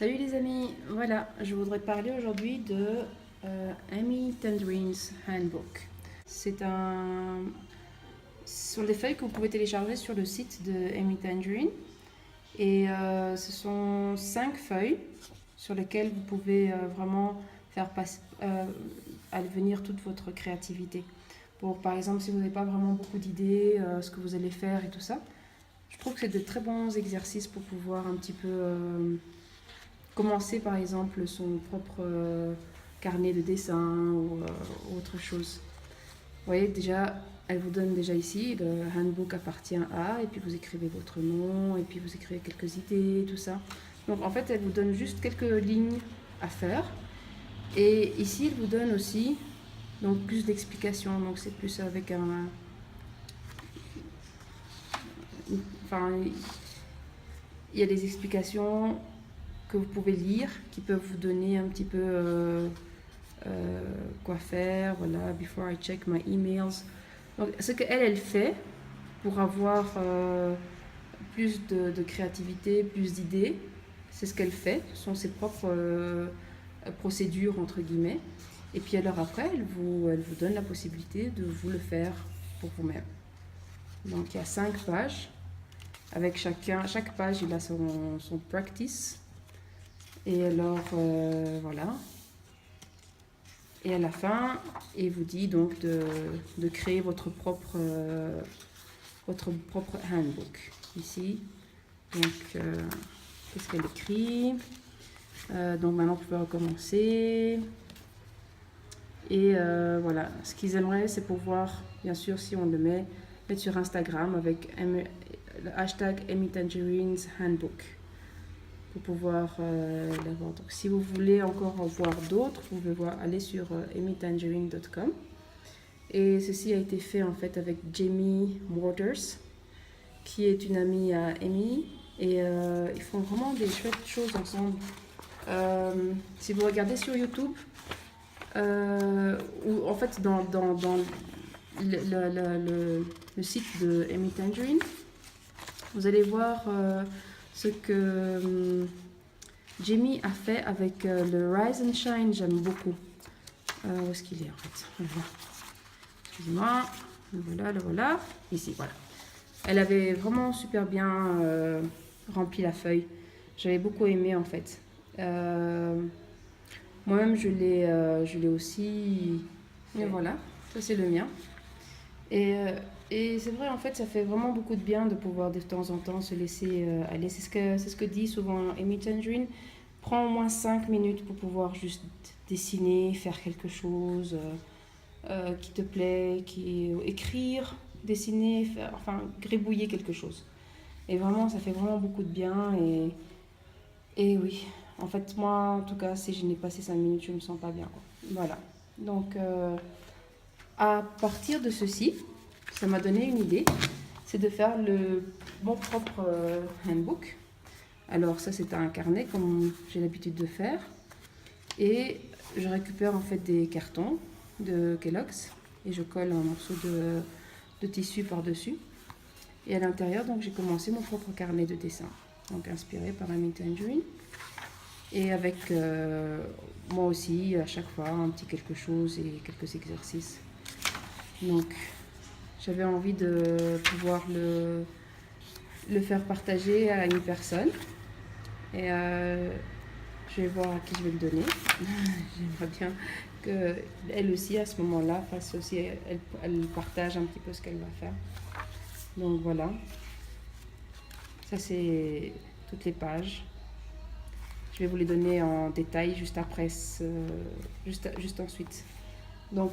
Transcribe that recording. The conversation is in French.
Salut les amis, voilà, je voudrais parler aujourd'hui de Amy Tendrine's Handbook. Ce sont des feuilles que vous pouvez télécharger sur le site de Amy Tendrine et ce sont 5 feuilles sur lesquelles vous pouvez vraiment faire advenir toute votre créativité. Par exemple, si vous n'avez pas vraiment beaucoup d'idées, ce que vous allez faire et tout ça, je trouve que c'est de très bons exercices pour pouvoir un petit peu commencer par exemple son propre carnet de dessin ou autre chose. Vous voyez déjà, elle vous donne déjà ici, le handbook appartient à, et puis vous écrivez votre nom, et puis vous écrivez quelques idées, tout ça. Donc en fait, elle vous donne juste quelques lignes à faire. Et ici, elle vous donne aussi donc, plus d'explications. Donc c'est plus avec un... Enfin, il y a des explications que vous pouvez lire, qui peuvent vous donner un petit peu quoi faire, voilà, before I check my emails. Donc, ce qu'elle fait pour avoir plus de créativité, plus d'idées, c'est ce qu'elle fait, ce sont ses propres procédures, entre guillemets. Et puis alors après, elle vous donne la possibilité de vous le faire pour vous-même. Donc il y a 5 pages. Avec chaque page, il a son practice. Et alors, voilà. Et à la fin, il vous dit donc de créer votre propre handbook. Ici, donc, qu'est-ce qu'elle écrit? Donc maintenant, vous pouvez recommencer. Et voilà, ce qu'ils aimeraient, c'est pouvoir, bien sûr, si on le mettre sur Instagram avec le hashtag Amy Tendrine's Handbook pour pouvoir l'avoir. Donc, si vous voulez encore en voir d'autres, vous pouvez aller sur amytendrine.com. Et ceci a été fait en fait avec Jamie Waters, qui est une amie à Amy. Et ils font vraiment des chouettes choses ensemble. Si vous regardez sur YouTube, ou en fait dans le site de Amy Tendrine, vous allez voir ce que Jamie a fait avec le Rise and Shine. J'aime beaucoup. Où est-ce qu'il est en fait? Voilà. Excusez-moi. Le voilà. Ici, voilà. Elle avait vraiment super bien rempli la feuille. J'avais beaucoup aimé en fait. Moi-même, je l'ai aussi. Et voilà, ça c'est le mien. Et c'est vrai, en fait, ça fait vraiment beaucoup de bien de pouvoir de temps en temps se laisser aller. C'est ce que dit souvent Amy Tendrine. Prends au moins 5 minutes pour pouvoir juste dessiner, faire quelque chose qui te plaît, écrire, dessiner, enfin, gribouiller quelque chose. Et vraiment, ça fait vraiment beaucoup de bien. Et oui, en fait, moi, en tout cas, si je n'ai pas ces 5 minutes, je ne me sens pas bien, quoi. Voilà. Donc, à partir de ceci, ça m'a donné une idée, c'est de faire mon propre handbook. Alors ça, c'est un carnet comme j'ai l'habitude de faire. Et je récupère en fait des cartons de Kellogg's et je colle un morceau de tissu par-dessus. Et à l'intérieur, donc j'ai commencé mon propre carnet de dessin, donc inspiré par Amy Tendrine. Et avec moi aussi, à chaque fois, un petit quelque chose et quelques exercices. Donc, j'avais envie de pouvoir le faire partager à une personne. Et je vais voir à qui je vais le donner. J'aimerais bien qu'elle aussi, à ce moment-là, fasse aussi, elle partage un petit peu ce qu'elle va faire. Donc voilà. Ça, c'est toutes les pages. Je vais vous les donner en détail juste après, juste ensuite. Donc...